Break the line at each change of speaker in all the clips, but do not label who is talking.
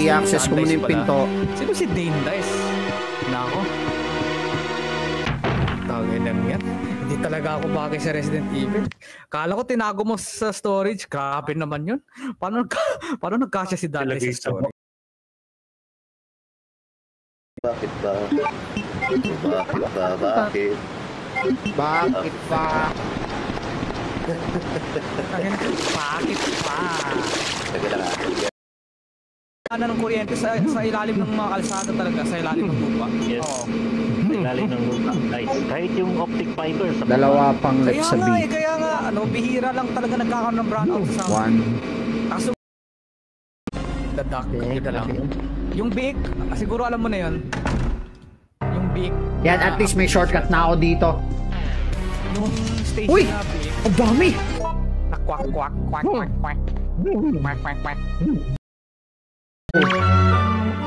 I-access ko muna yung pinto.
Sino si Dane Dice? Nako. Tawagin lang yan. Hindi talaga ako bagay sa Resident Evil. Kala ko tinago mo sa storage. Grabe naman yun. Paano nagkasya si Dante sa storage?
Bakit ba? Bakit ba? Bakit?
Bakit ba?
Bakit pa?
Tagal na.
Ano ng kuryente sa ilalim ng mga kalsada talaga, sa ilalim ng lupa.
Yes.
Oo.
Sa ilalim ng lupa. Kahit yung optic fiber. Sa
Dalawa pang left sa B.
Kaya nga, bihira lang talaga nagkakaroon ng brownout sa
One.
Kaso, dadak, lang. Yung big, siguro alam mo na yun. Yung big.
Yan, at least may shortcut na ako dito.
Yung station
Uy!
na big.
Ang dami!
Kwak.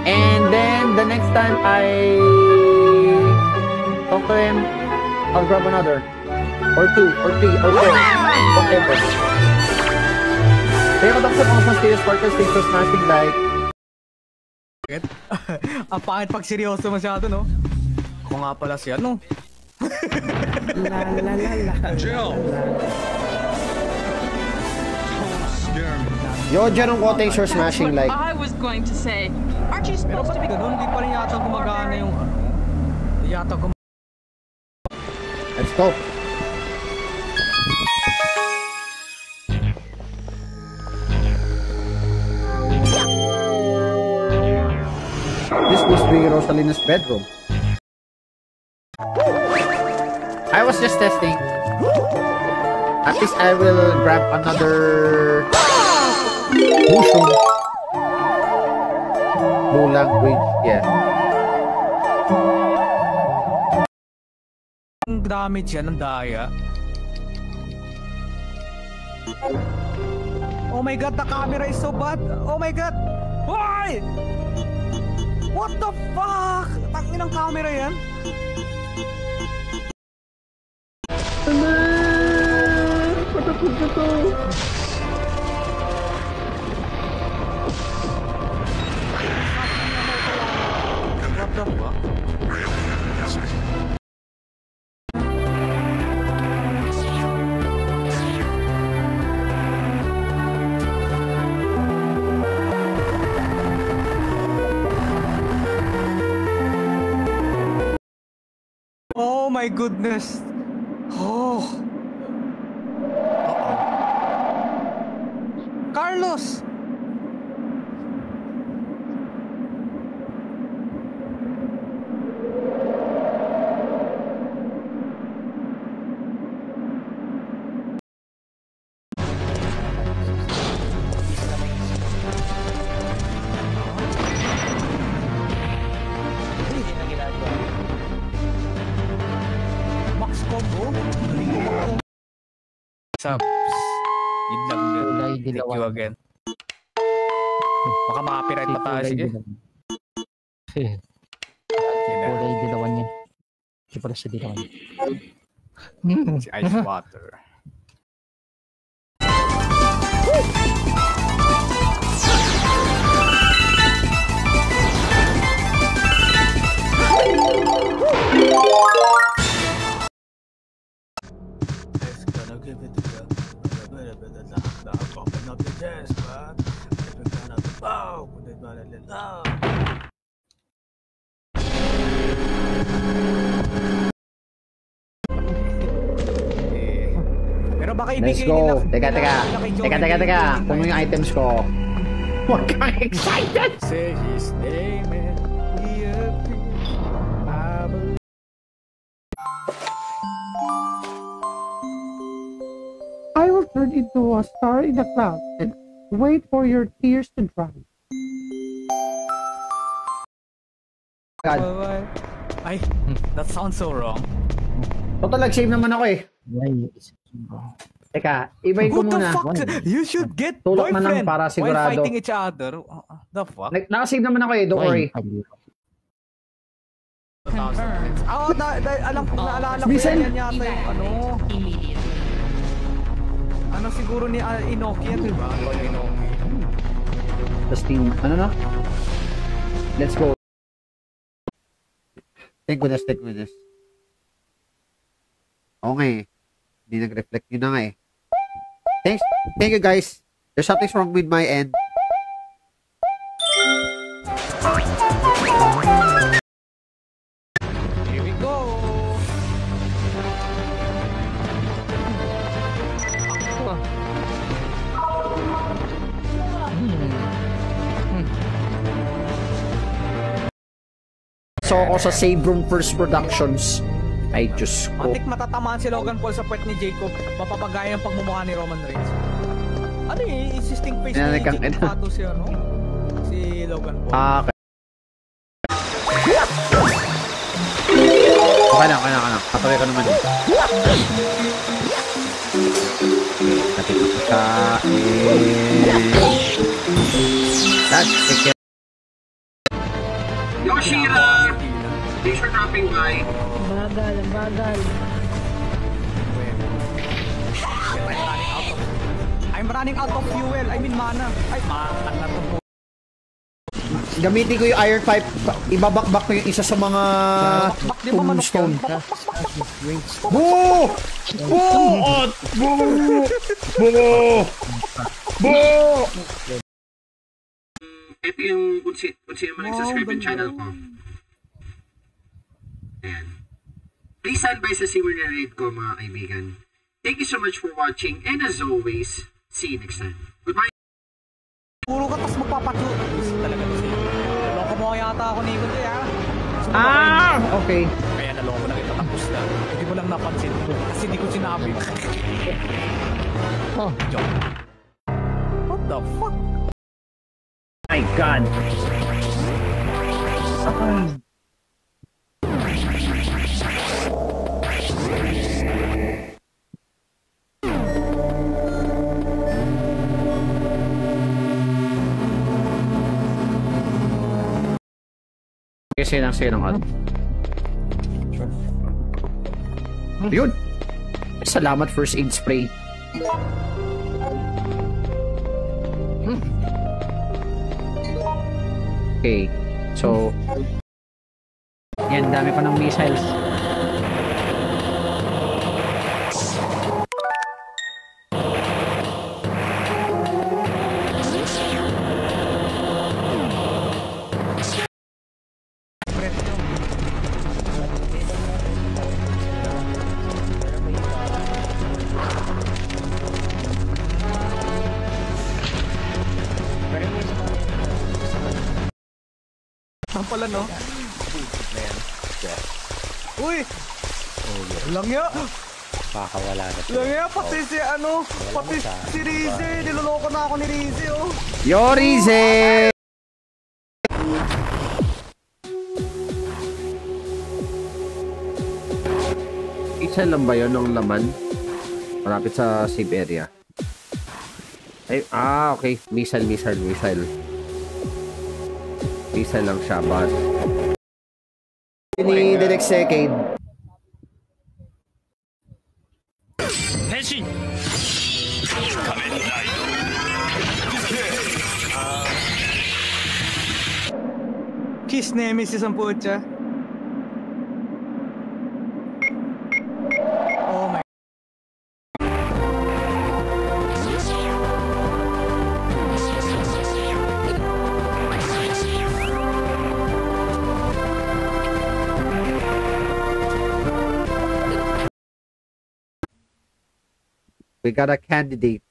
And then, the next time I talk to him, I'll grab another. Or two, or three, or four. Whatever. Kaya ko tapos ako sa serious partners, things are smashing like...
Ang pangit pag seryoso masyado, no? Ako nga pala siya, no?
Jill!
Yo, Jerome Quoting are smashing like...
I was going to say, aren't you
Pero
supposed
ba't
to be...
ganun? Hindi pa rin yata gumagana yung Hindi yata
Let's go. This must be Rosalina's bedroom. I was just testing. At least I will grab another Bushong. Blue language, yeah.
Ang damage yan ng daya. Oh my god, the camera is so bad. Oh my god. Why? What the fuck? Tangin ng camera yan. What the fuck? Oh my goodness. Oh. Uh-oh. Carlos. Max combo. Subs. Yun lang yun. Thank you again. Baka makapiright pa tayo. Sige.
Kulay dilawan yan. Hindi pala sa dilawan.
Si Ice Water. Give it to you. Open up the desk, man. Oh, put it on the love. Pero baka ibigay
Let's go. Teka. Kung yung items ko. Huwag kang excited!
Say his name and he appears. I believe.
I will turn into a star in the clouds and wait for your tears to dry. God.
Ay, that sounds so wrong.
Total, nag-save naman ako eh. Teka, ibahin ko muna.
What the fuck? You should get
Tulak man lang
boyfriend
para
while
sigurado.
fighting each other. The fuck?
Naka-save naman ako eh, don't worry.
Alam ko, naalala ko yan yata yung ano siguro ni Inoki yan, diba? Ano yung Inoki?
Tapos ano na?
Let's go. Thank goodness, thank goodness. Okay. Hindi nag-reflect. Yun na nga eh. Thanks. Thank you guys. There's something wrong with my end.
Here we go.
So ako sa Save Room First Productions. Ay, Diyos ko.
Antik matatamaan si Logan Paul sa puwet ni Jacob. Mapapagaya ang pagmumukha ni Roman Reigns. Ano eh, insisting face ni Jacob Pato si ano? Si Logan Paul.
Okay. Okay lang. Katuloy ka naman eh. Natin ako sa That's it.
Yoshira! Thanks for dropping by.
Bagal.
I'm running out of fuel. I mean mana. Ay, mana na to.
Gamitin ko yung iron pipe. Ibabakbak ko yung isa sa mga tombstone. Boo! Boo! Boo! Boo!
Ito yung kung sino man nagsasubscribe yung channel ko. Ayan. Please stand by sa single na raid ko, mga kaibigan. Thank you so much for watching, and as always, see you next time. Goodbye!
Puro ka, tapos magpapatlo. Talaga to siya. Naloko mo yata ako ni Ikot eh, ha?
Okay.
Kaya naloko na kita tapos na. Hindi mo lang napansin. Kasi di ko sinabi. Oh, joke. What the fuck?
My God.
Kasi lang ano. Yun. Salamat first aid spray. Okay. So yan, dami pa ng missiles.
Pala no? Uy! Langya!
Makakawala na.
Langya, pati si ano, pati si Rize. Niloloko na ako ni Rize, oh.
Yo, Rize! Isa lang ba yun ng laman? Malapit sa save area. Ay, okay. Missile. Isa lang siya, but in the next decade.
Henshin!
Kiss Nemesis ang putya. Oh my.
We got a candidate.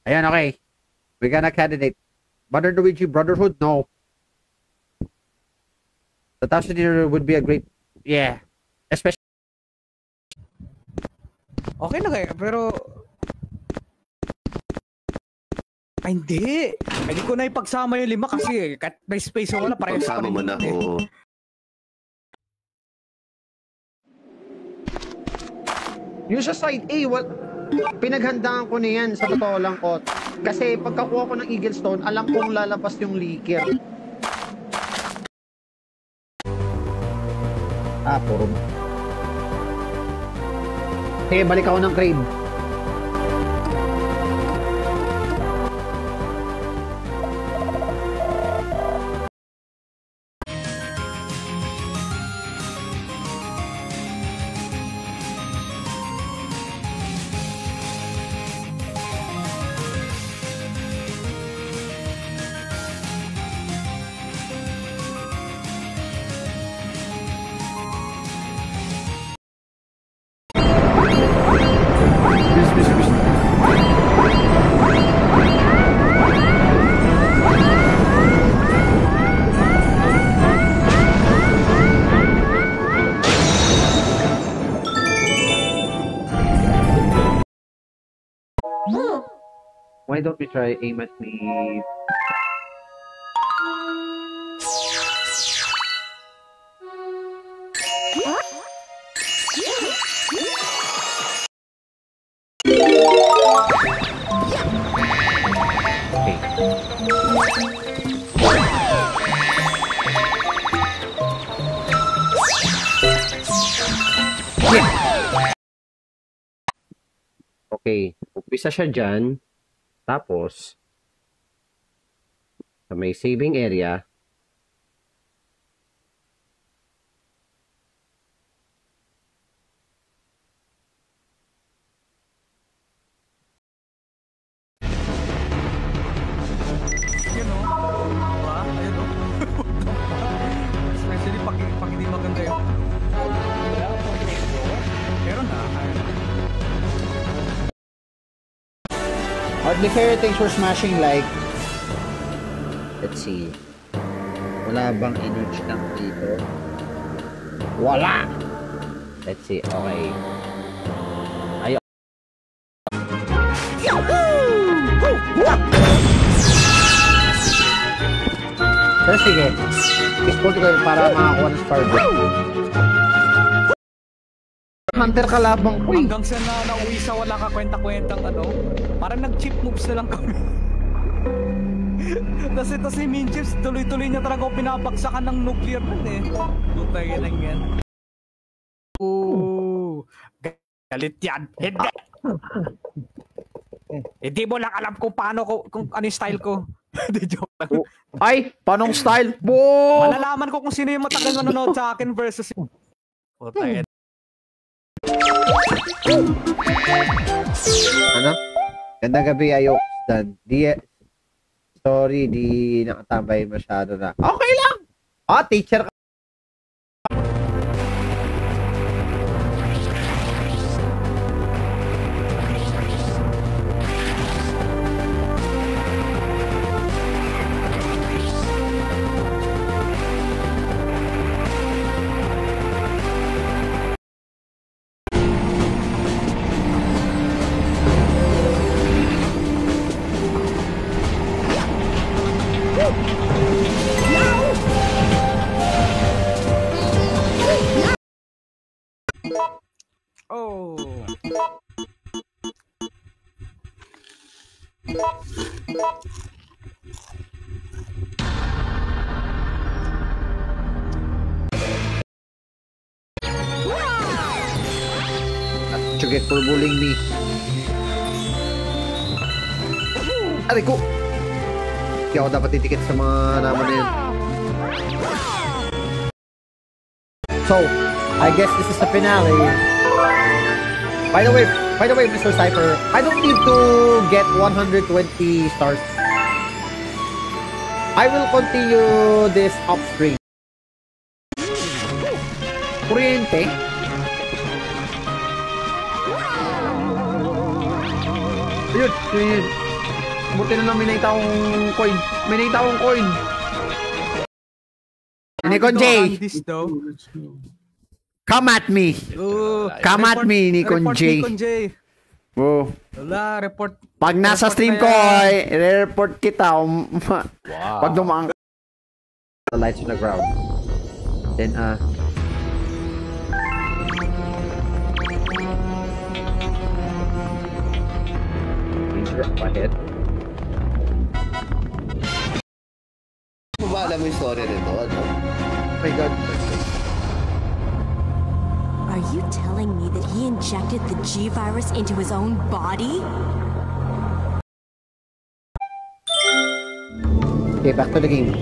Ayan, okay. We got a candidate. Mother Luigi Brotherhood? No. The Tashadir would be a great... Yeah. Especially...
Okay na kaya, pero... Ay, hindi. Hindi ko na ipagsama yung 5 kasi kahit may space o wala, parehas pa
Pagsama
rin.
mo na ako.
Yung sa side A, pinaghandaan ko na yan sa totoo lang ko. Kasi pagkakuha ko ng Eagle Stone, alam kong lalabas yung leaker. Puro. Sige, balik ako ng crate. Why don't we try aim at me? Okay, umpisa siya dyan. Tapos, sa may saving area,
Yun o. Diba? Ayun o. Especially pag hindi maganda yun. Meron na.
Hardly fair, thanks for smashing like. Let's see. Wala bang energy tank dito? Wala! Let's see, okay. Ayun. Pero sige. Isport ko yun para makakuha ng Sparbook. Hunter kalabang ko eh.
Hanggang sa nauwi sa wala ka kwenta-kwentang ano, parang nag-chip moves na lang kami. Kasi Mean Chips, tuloy-tuloy niya talaga ako pinapaksakan ng nuclear nun eh. Putay na yan. Ooh, galit yan. Hindi! Hindi mo lang alam kung paano kung ano yung style ko. Hindi, joke lang.
Ay, panong style? Boom!
Malalaman ko kung sino yung matagal manonood sa akin versus putay.
Ano? Gandang gabi, ayok. Sorry, di nakatambay masyado na. Okay lang! Teacher ka.
Oh.
Forget for bullying me. Aray ko! Hindi ako dapat titikit sa mga naman na yun. So, I guess this is the finale. By the way, Mr. Cypher, I don't need to get 120 stars. I will continue this upstream. Kuryente? Yun. Buti na lang may naitawang coin. May naitawang coin. Nikon J. Come at me. Come at me, Nikon J. Oh.
Wala, report.
Pag nasa stream ko, i-report kita. Pag dumaan ka. The lights on the ground. Then, up ahead.
Alam mo yung story nito, ano?
Oh my God.
Are you telling me that he injected the G virus into his own body?
Okay, back to the game.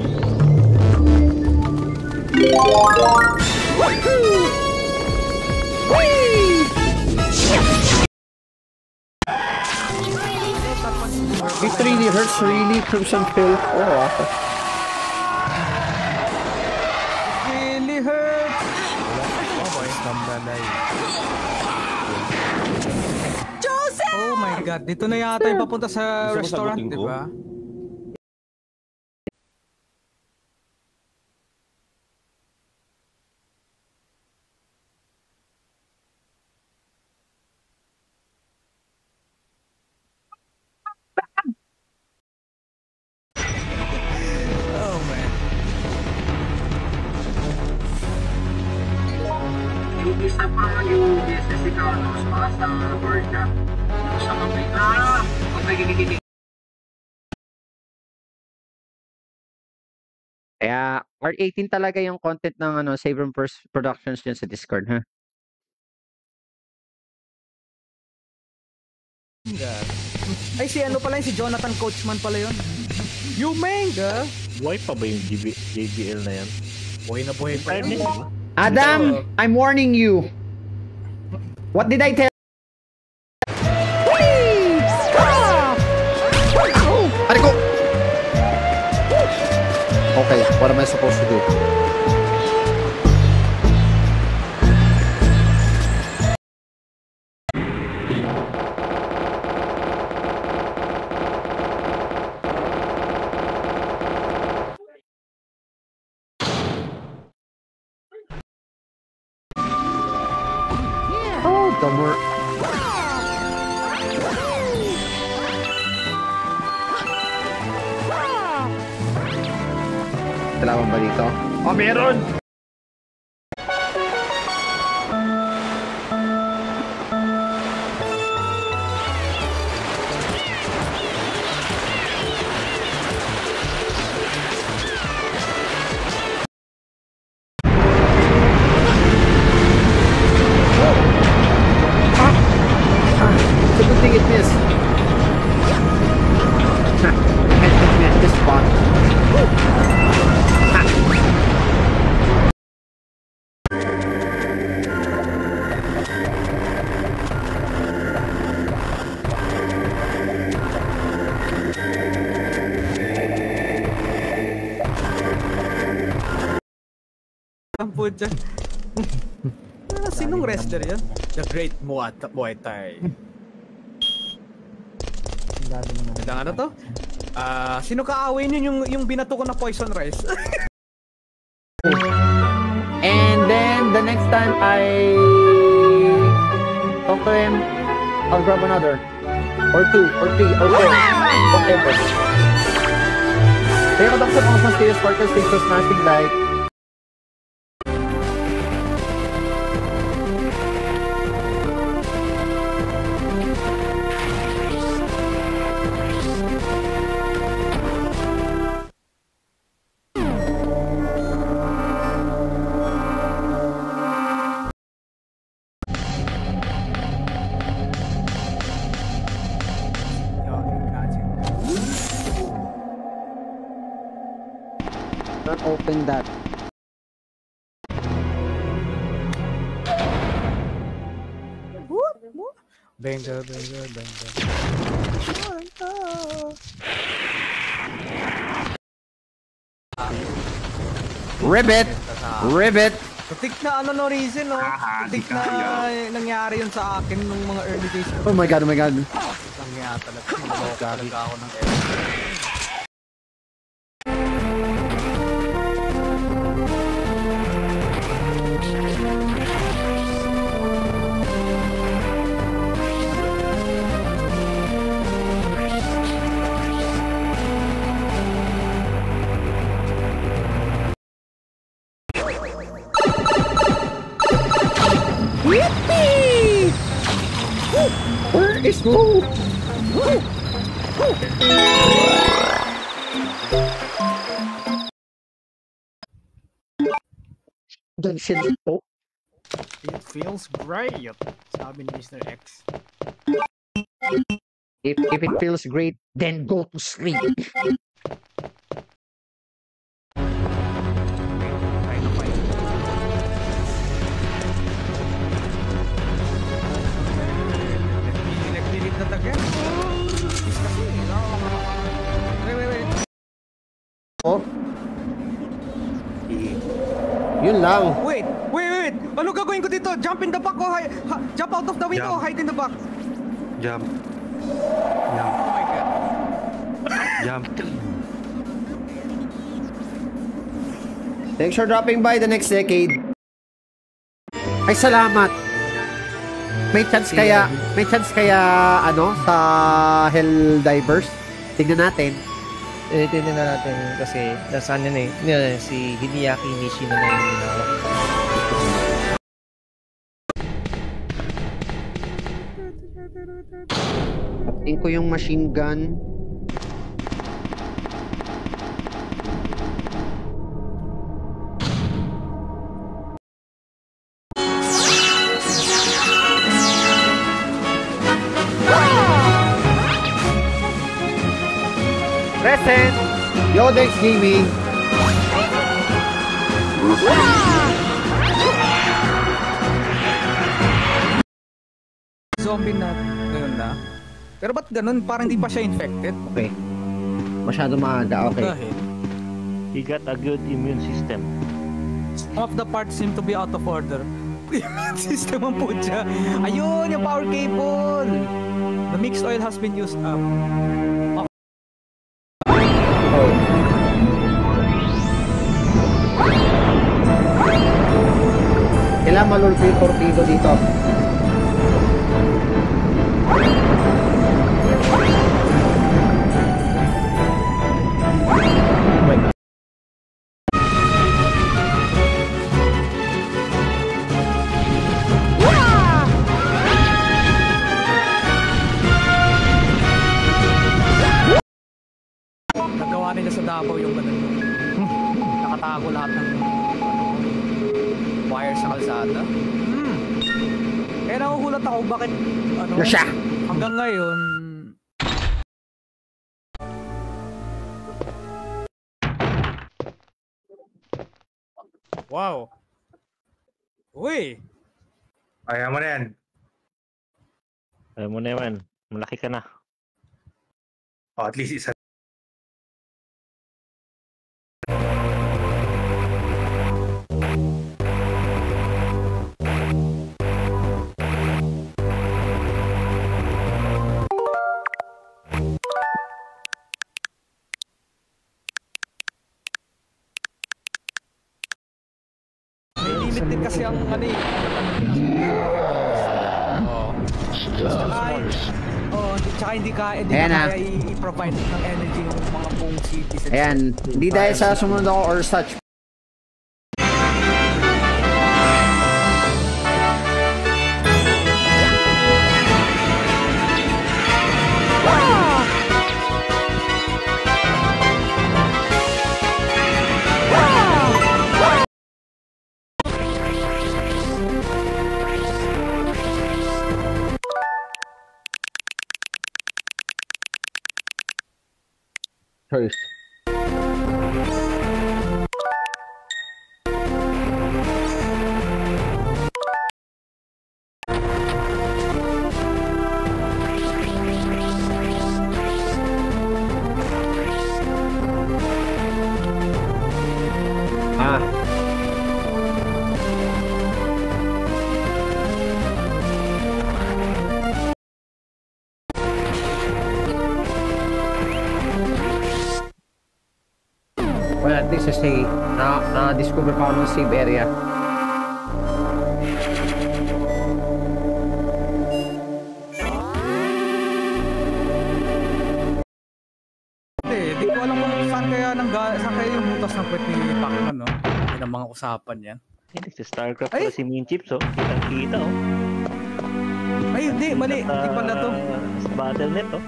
It really hurts, really. Crimson Pill. Oh,
Really hurts.
Joseph!
Oh my God, dito na yata yung papunta sa restaurant, di ba?
Carlos para sa World Cup. Sa okay.
Kaya, R18 talaga yung content ng Save Room Productions dyan sa Discord, ha?
Ay, si ano pala yun? Si Jonathan Coachman pala yun. You Manga!
Buhay pa ba yung JBL na yan?
Buhay na buhay pa yun.
Adam, I'm warning you. What did I tell? Ariko! Okay, what am I supposed to do? Oh, dumber. Kailangan ba dito? Oh, meron! It's a good thing it missed. This spot.
Ang po dyan. Sinong wrestler yan? The Great Muay Thai. Ang ano to? Sino kaaway niyo yung binato ko na Poison Rice?
And then the next time I talk to him, I'll grab another. Or two, or three, or four. Whatever. Kaya ko dapat ako sa serious partners things for smashing like not open that.
Benga.
Ribbit! Ribbit!
Putik na reason, no? Putik na nangyari yun sa akin nung mga early days.
Oh my god, oh my god.
Nangyari talaga ako ng early.
Where is Moo?
It feels great, sabi ni Mr. X.
If it feels great, then go to sleep. Oh. Yun lang.
Wait! Ano gagawin ko dito? Jump in the back o jump out of the window o hide in the back?
Jump.
Oh my god.
Jump.
Thanks for dropping by the next decade. Ay, salamat. May chance kaya sa Helldivers? Tignan natin.
Tignan na natin kasi nasaan yun si Hideaki Nishino na yung ginawa.
ko yung machine gun.
Present! Yodex Gaming!
Zombie na ngayon na. Pero ba't ganun? Parang hindi pa siya infected.
Okay. Masyado maaga, okay.
Dahil
He got a good immune system.
some of the parts seem to be out of order. Immune system ang putya. Ayun, yung power cable! The mixed oil has been used up.
Kailangan malulto yung torpedo dito.
Nagawa nila sa Davao yung ganun. Nakatago lahat ng wire sa kalsada. Kaya nakukulat ako bakit
Nasya!
hanggang ngayon wow. Uy!
Kaya mo na yan.
Alam mo naman, malaki ka na.
Oh, at least isa.
May limit din kasi ang ano eh. Tsaka hindi kaya i-provide ng energy yung mga buong citizens.
Ayan, hindi dahil sa sumunod ako or such. Choice. Well, at least say na-discover pa ako ng save area.
Di ko alam kung saan kaya yung butas ng kwet ni Pacman, no? Yan ang mga usapan yan.
Sa StarCraft pala si Mean Chips, oh. Kitang-kita, oh.
Ay, hindi, mali. Hindi pala to.
Sa Battle.net, oh.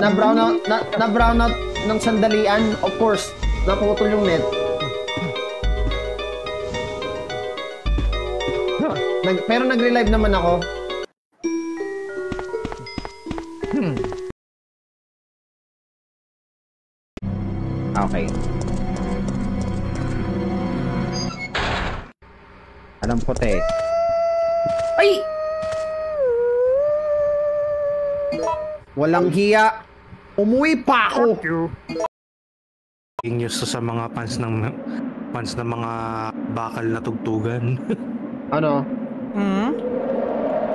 Na-brown out ng sandalian, of course, naputol yung net. Pero nag-relive naman ako. Okay. Alam puti. Ay! Walang hiya. Umuwi pa ako.
News to sa mga fans ng mga bakal na tugtugan.
Ano?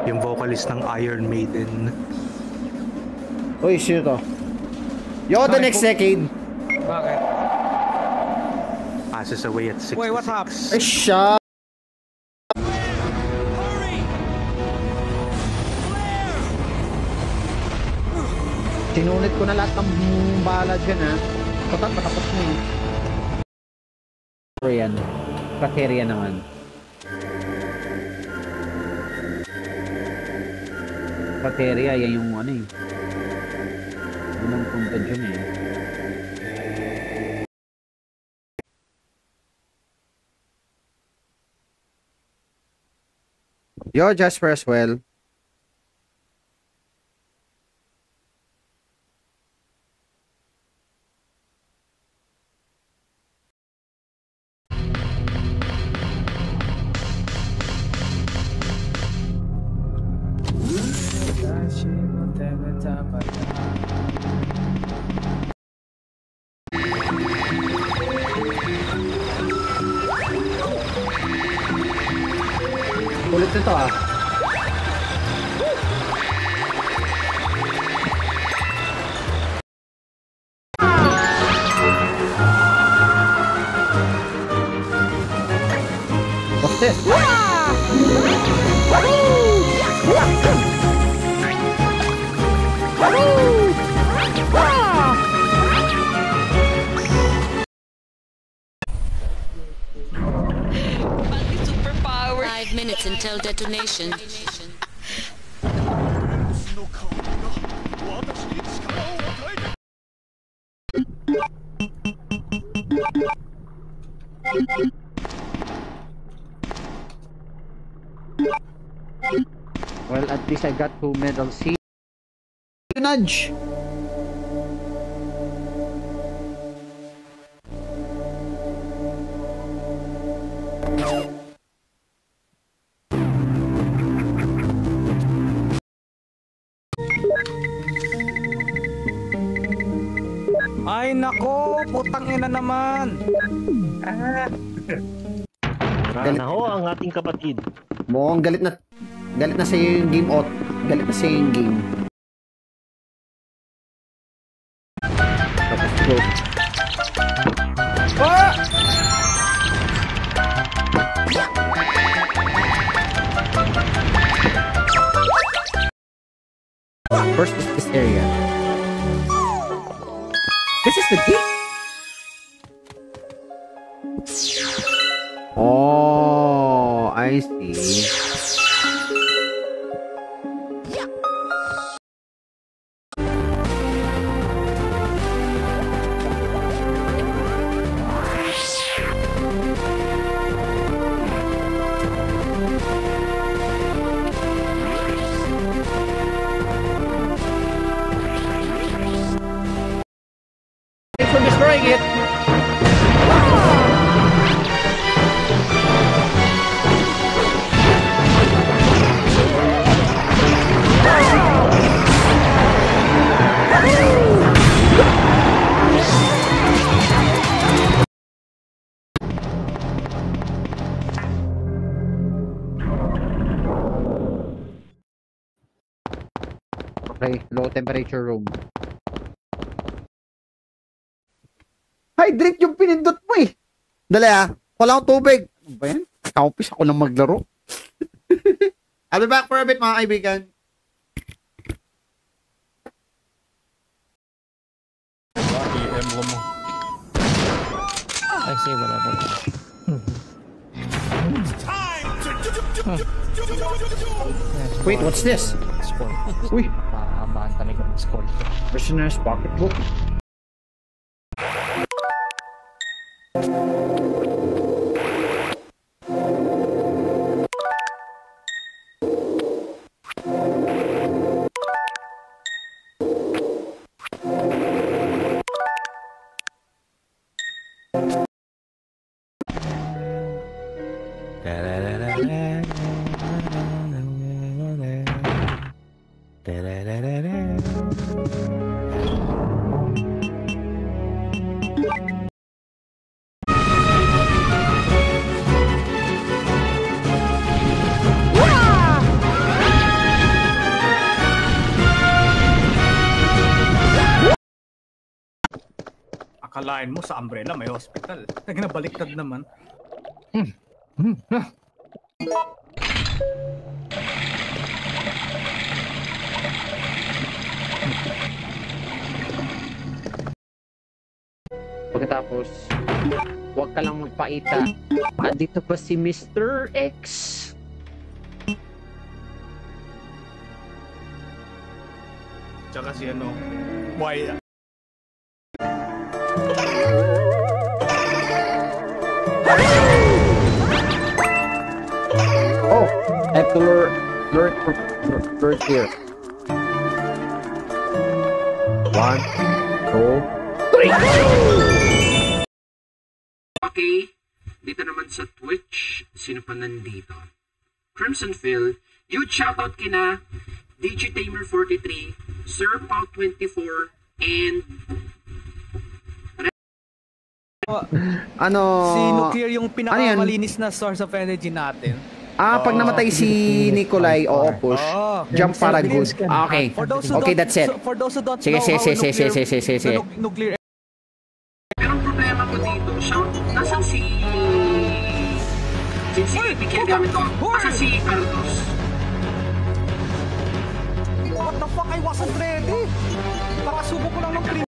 Yung vocalist ng Iron Maiden.
Uy, sino to? Yo, the next decade.
Bakit?
Passes away at 66.
Wait, what's up?
Ay, siya. Sinunit ko na lahat ng bala dyan, ha? Patapos mo yun. Pero yan. Pateria naman.
cafeteria, yan yung ano eh. Yun ang punta dyan eh.
Yo, Jasper as well.
Kulit nito ah. What's this?
Superpower. 5 minutes until detonation.
Well, at least I got 2 medals. See?
Nudge.
Ay nako, putang ina naman.
Galit na ho ang ating kapatid.
Mukhang galit na sa yung game out. Galit na sa yung game. Tapos go. First is this area. This is the gate. Oh, I see.
Thanks for destroying it.
Okay, low temperature room. Hydrate yung pinindot mo eh. Dali ah. Wala akong tubig. Ano ba yan? Kaupis ako lang maglaro. I'll be back for a bit mga kaibigan.
I-emblem mo.
I say whatever.
Wait, what's this?
Score.
Uy.
Pahabaan talaga ng score.
Prisoner's pocketbook.
Akalain mo sa umbrella may hospital. Nagbaliktad naman.
Pagkatapos, huwag ka lang magpaita. Andito ba si Mr. X?
tsaka si ano.
Why?
Oh, I have to lure here. 1, 2, 3.
Okay, dito naman sa Twitch, sino pa nandito? Crimson Phil, huge shoutout kina DigiTamer43, SirPow24, and
Ano?
Si Nuclear yung pinakamalinis na source of energy natin.
Pag namatay si Nikolai, push. Jump para good. Okay. Okay, that's it.
For those who don't
Sige.
nuclear.
Pero ang problema ko dito, nasan si gamit ko? Nasan si Carlos?
What the fuck? I wasn't ready. Nakasubo ko lang ng print.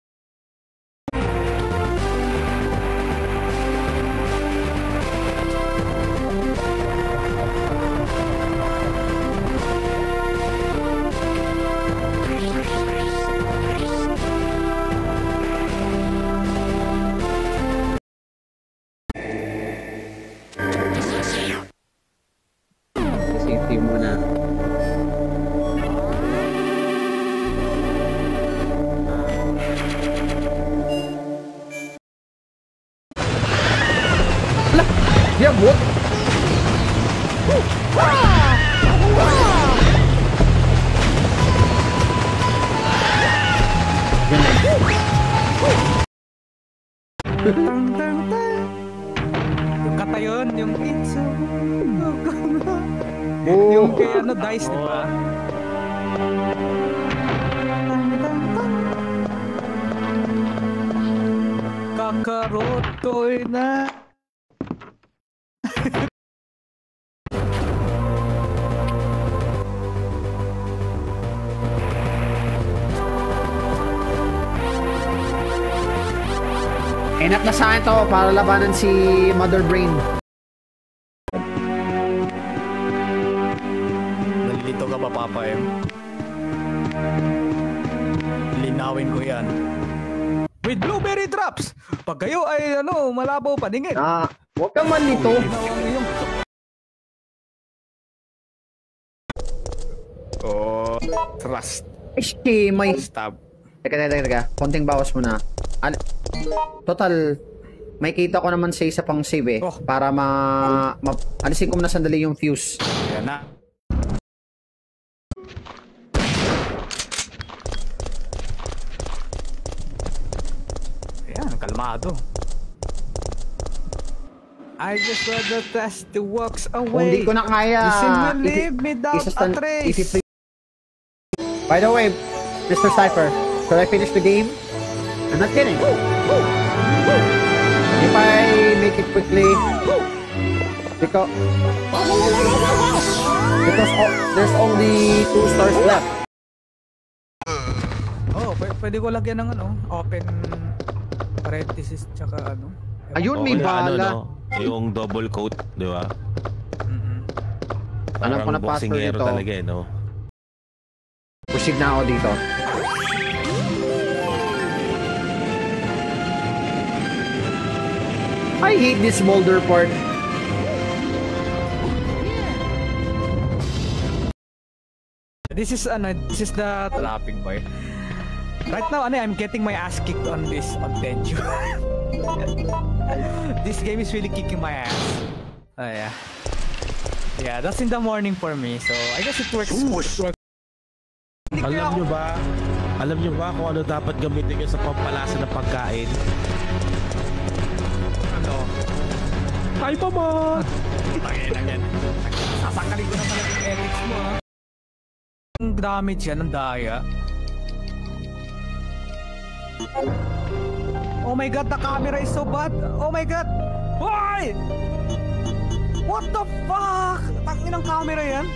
Safety muna. Yeah, what?
Yung kata yun, yung pizza. Yung kay ano, dice, di ba? Kakarotoy na.
Enough na sa akin to para labanan si Mother Brain.
Nalilito ka ba, Papa M? Linawin ko yan. With blueberry drops! Pag kayo ay malabaw paningin.
Huwag kang malito.
Trust.
May...
Stab.
Teka. Konting bawas mo na. Total, may kita ko naman sa isa pang save para alisin ko muna sandali yung fuse.
Yan na. Ayan, kalmado. I just want to test the walks away.
Kung hindi ko na kaya,
leave me down a trace.
By the way, Mr. Cypher, should I finish the game? I'm not kidding. If I make it quickly, because there's only 2 stars left.
Pwede ko lagyan ng open parenthesis tsaka
Ayun, may bala.
Yung double coat, di ba?
Alam ko na password dito.
Talaga, no?
Proceed na ako dito. I hate this Molder part.
This is the trapping boy. Right now, I'm getting my ass kicked on this on Tenchu. This game is really kicking my ass. Yeah. Yeah, that's in the morning for me. So, I guess it works.
Alam nyo ba kung ano dapat gamitin nyo sa pampalasa ng pagkain? Ay, Mama!
Sasakalin ko naman yung ethics mo, ha? Ang damage yan, ang daya. Oh my god, the camera is so bad! Oh my god! Why? What the fuck? Tangin ng camera yan?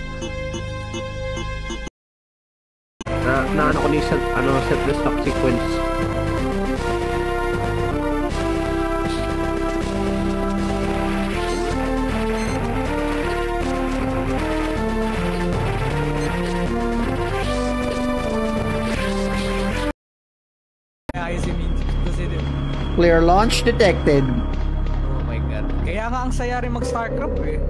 Ano ko ni set the stock sequence.
nga yun si Minchip. Kasi,
Clear launch detected.
oh my god. Kaya nga ang saya rin mag-Starcraft eh.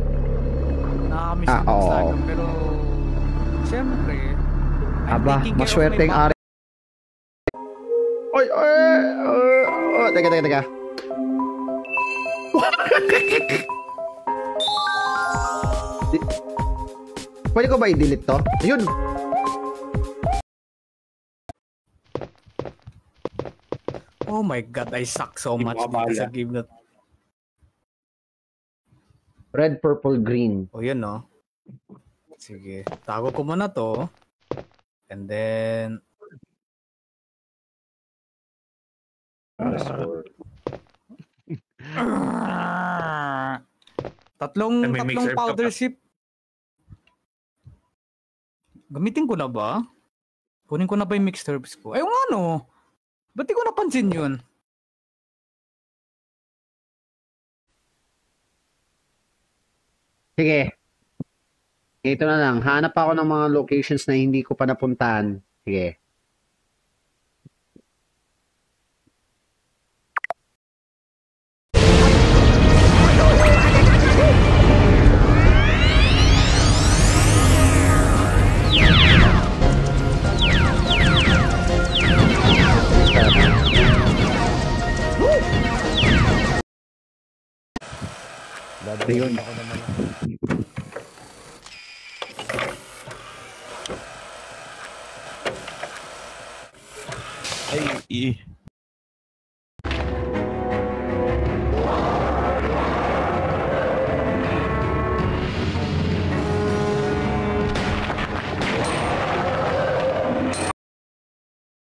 Nakakamiss din
oo.
mag-Starcraft. Pero, siyempre,
Aba, maswerteng ari. Oy, teka. Pwede ko ba i-delete to? Ayun.
Oh my god, I suck so much sa game na.
Red, purple, green.
O yun no. Sige, tago ko muna to. And then... tatlong powder sip. Gamitin ko na ba? Kunin ko na ba yung mixed herbs ko? Ayun nga no. Ba't di ko napansin yun?
Sige. Ito na lang. Hanap ako ng mga locations na hindi ko pa napuntahan. Sige. Ayun.
Ay,